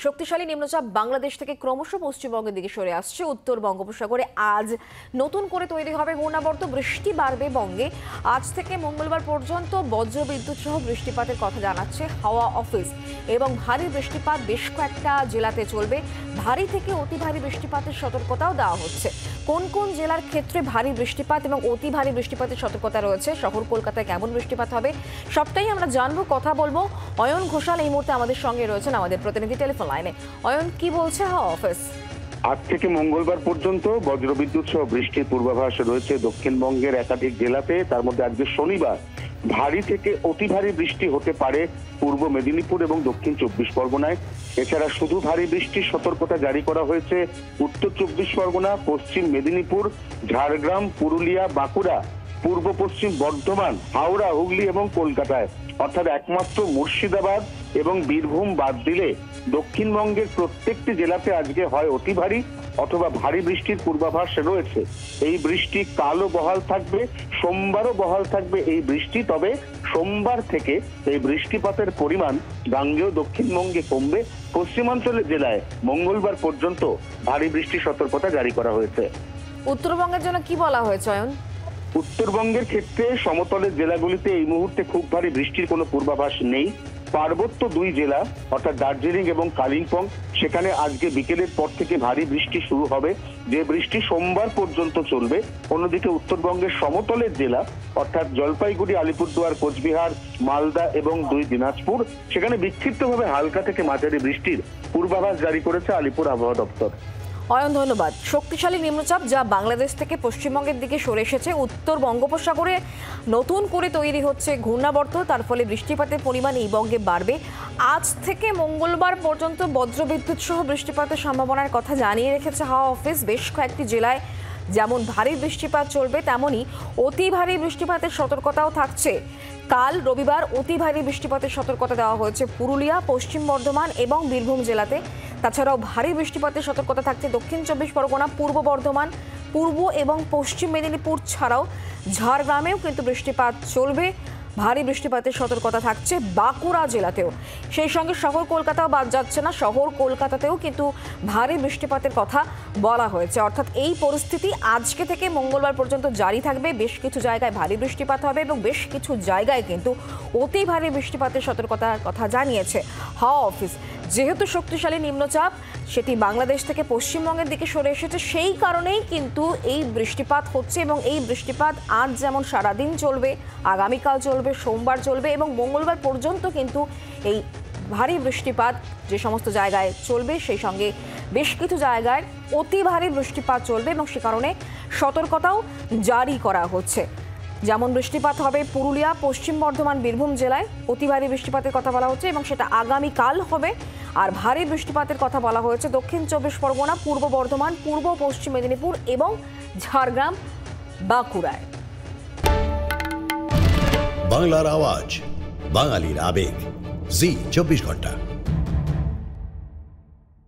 শক্তিশালী নিম্নচাপ বাংলাদেশ থেকে ক্রমশ পশ্চিমবঙ্গের দিকে সরে আসছে। উত্তর বঙ্গোপসাগরে আজ নতুন করে তৈরি হবে ঘূর্ণাবর্ত। বৃষ্টি বাড়বে বঙ্গে। আজ থেকে মঙ্গলবার পর্যন্ত বজ্রবিদ্যুৎ সহ বৃষ্টিপাতের কথা জানাচ্ছে হাওয়া অফিস। এবং ভারী বৃষ্টিপাত বেশ কয়েকটা জেলাতে চলবে। ভারী থেকে অতি ভারী বৃষ্টিপাতের সতর্কতাও দেওয়া হচ্ছে। কোন কোন জেলার ক্ষেত্রে ভারী বৃষ্টিপাত এবং অতি ভারী বৃষ্টিপাতের সতর্কতা রয়েছে, শহর কলকাতায় কেমন বৃষ্টিপাত হবে, সবটাই আমরা জানবো, কথা বলবো। অয়ন ঘোষাল এই মুহূর্তে আমাদের সঙ্গে রয়েছেন, আমাদের প্রতিনিধি টেলিফোন লাইনে। অয়ন, কি বলছে হাওয়া অফিস? আজ থেকে মঙ্গলবার পর্যন্ত বজ্রবিদ্যুৎ সহ বৃষ্টির পূর্বাভাস রয়েছে দক্ষিণবঙ্গের একাধিক জেলাতে। তার মধ্যে আজকে শনিবার ভারী থেকে অতি ভারী বৃষ্টি হতে পারে পূর্ব মেদিনীপুর এবং দক্ষিণ 24 পরগনায়। এছাড়া শুধু ভারী বৃষ্টির সতর্কতা জারি করা হয়েছে উত্তর 24 পরগনা, পশ্চিম মেদিনীপুর, ঝাড়গ্রাম, পুরুলিয়া, বাঁকুড়া, পূর্ব পশ্চিম বর্ধমান, হাওড়া, হুগলি এবং কলকাতায়। অর্থাৎ একমাত্র মুর্শিদাবাদ এবং বীরভূম বাদ দিলে দক্ষিণবঙ্গের প্রত্যেকটি জেলাতে আজকে হয় অতি ভারী অথবা ভারী বৃষ্টির পূর্বাভাস রয়েছে। এই বৃষ্টি কালও বহাল থাকবে, সোমবারও বহাল থাকবে এই বৃষ্টি। তবে সোমবার থেকে এই বৃষ্টিপাতের পরিমাণ গাঙ্গেয় দক্ষিণবঙ্গে কমবে। পশ্চিমাঞ্চলের জেলায় মঙ্গলবার পর্যন্ত ভারী বৃষ্টির সতর্কতা জারি করা হয়েছে। উত্তরবঙ্গের জন্য কি বলা হয়েছে অয়ন? উত্তরবঙ্গের ক্ষেত্রে সমতলের জেলাগুলিতে এই মুহূর্তে খুব ভারী বৃষ্টির কোনো পূর্বাভাস নেই। পার্বত্য দুই জেলা অর্থাৎ দার্জিলিং এবং কালিম্পং, সেখানে আজকে বিকেলের পর থেকে ভারী বৃষ্টি শুরু হবে, যে বৃষ্টি সোমবার পর্যন্ত চলবে। অন্যদিকে উত্তরবঙ্গের সমতলের জেলা অর্থাৎ জলপাইগুড়ি, আলিপুরদুয়ার, কোচবিহার, মালদা এবং দুই দিনাজপুর, সেখানে বিক্ষিপ্তভাবে হালকা থেকে মাঝারি বৃষ্টির পূর্বাভাস জারি করেছে আলিপুর আবহাওয়া দপ্তর। অয়ন, ধন্যবাদ। শক্তিশালী নিম্নচাপ যা বাংলাদেশ থেকে পশ্চিমবঙ্গের দিকে সরে এসেছে, উত্তর বঙ্গোপসাগরে নতুন করে তৈরি হচ্ছে ঘূর্ণাবর্ত, তার ফলে বৃষ্টিপাতের পরিমাণ এই বঙ্গে বাড়বে। আজ থেকে মঙ্গলবার পর্যন্ত বজ্রবিদ্যুৎ সহ বৃষ্টিপাতের সম্ভাবনার কথা জানিয়ে রেখেছে হাওয়া অফিস। বেশ কয়েকটি জেলায় যেমন ভারী বৃষ্টিপাত চলবে, তেমনই অতি ভারী বৃষ্টিপাতের সতর্কতাও থাকছে। কাল রবিবার অতি ভারী বৃষ্টিপাতের সতর্কতা দেওয়া হয়েছে পুরুলিয়া, পশ্চিম বর্ধমান এবং বীরভূম জেলাতে। তাছাড়াও ভারী বৃষ্টিপাতের সতর্কতা থাকছে দক্ষিণ 24 পরগনা, পূর্ব বর্ধমান, পূর্ব এবং পশ্চিম মেদিনীপুর ছাড়াও ঝাড়গ্রামেও কিন্তু বৃষ্টিপাত চলবে। ভারী বৃষ্টিপাতের সতর্কতা থাকছে বাঁকুড়া জেলাতেও। সেই সঙ্গে শহর কলকাতাও বাদ যাচ্ছে না, শহর কলকাতাতেও কিন্তু ভারী বৃষ্টিপাতের কথা বলা হয়েছে। অর্থাৎ এই পরিস্থিতি আজকে থেকে মঙ্গলবার পর্যন্ত জারি থাকবে। বেশ কিছু জায়গায় ভারী বৃষ্টিপাত হবে এবং বেশ কিছু জায়গায় কিন্তু অতি ভারী বৃষ্টিপাতের সতর্কতার কথা জানিয়েছে হাওয়া অফিস। যেহেতু শক্তিশালী নিম্নচাপ সেটি বাংলাদেশ থেকে পশ্চিমবঙ্গের দিকে সরে এসেছে, সেই কারণেই কিন্তু এই বৃষ্টিপাত হচ্ছে। এবং এই বৃষ্টিপাত আজ যেমন সারাদিন চলবে, আগামীকাল চলবে, সোমবার চলবে এবং মঙ্গলবার পর্যন্ত কিন্তু এই ভারী বৃষ্টিপাত যে সমস্ত জায়গায় চলবে, সেই সঙ্গে বেশ কিছু জায়গায় অতি ভারী বৃষ্টিপাত চলবে এবং সে কারণে সতর্কতাও জারি করা হচ্ছে। যেমন বৃষ্টিপাত হবে পুরুলিয়া, পশ্চিম বর্ধমান, বীরভূম জেলায় অতি ভারী বৃষ্টিপাতের কথা বলা হচ্ছে এবং সেটা আগামীকাল হবে। আর ভারী বৃষ্টিপাতের কথা বলা হয়েছে দক্ষিণ 24 পরগনা, পূর্ব বর্ধমান, পূর্ব পশ্চিম মেদিনীপুর এবং ঝাড়গ্রাম, বাঁকুড়ায়। বাংলার আওয়াজ, বাঙালির আবেগ, জি 24 ঘন্টা।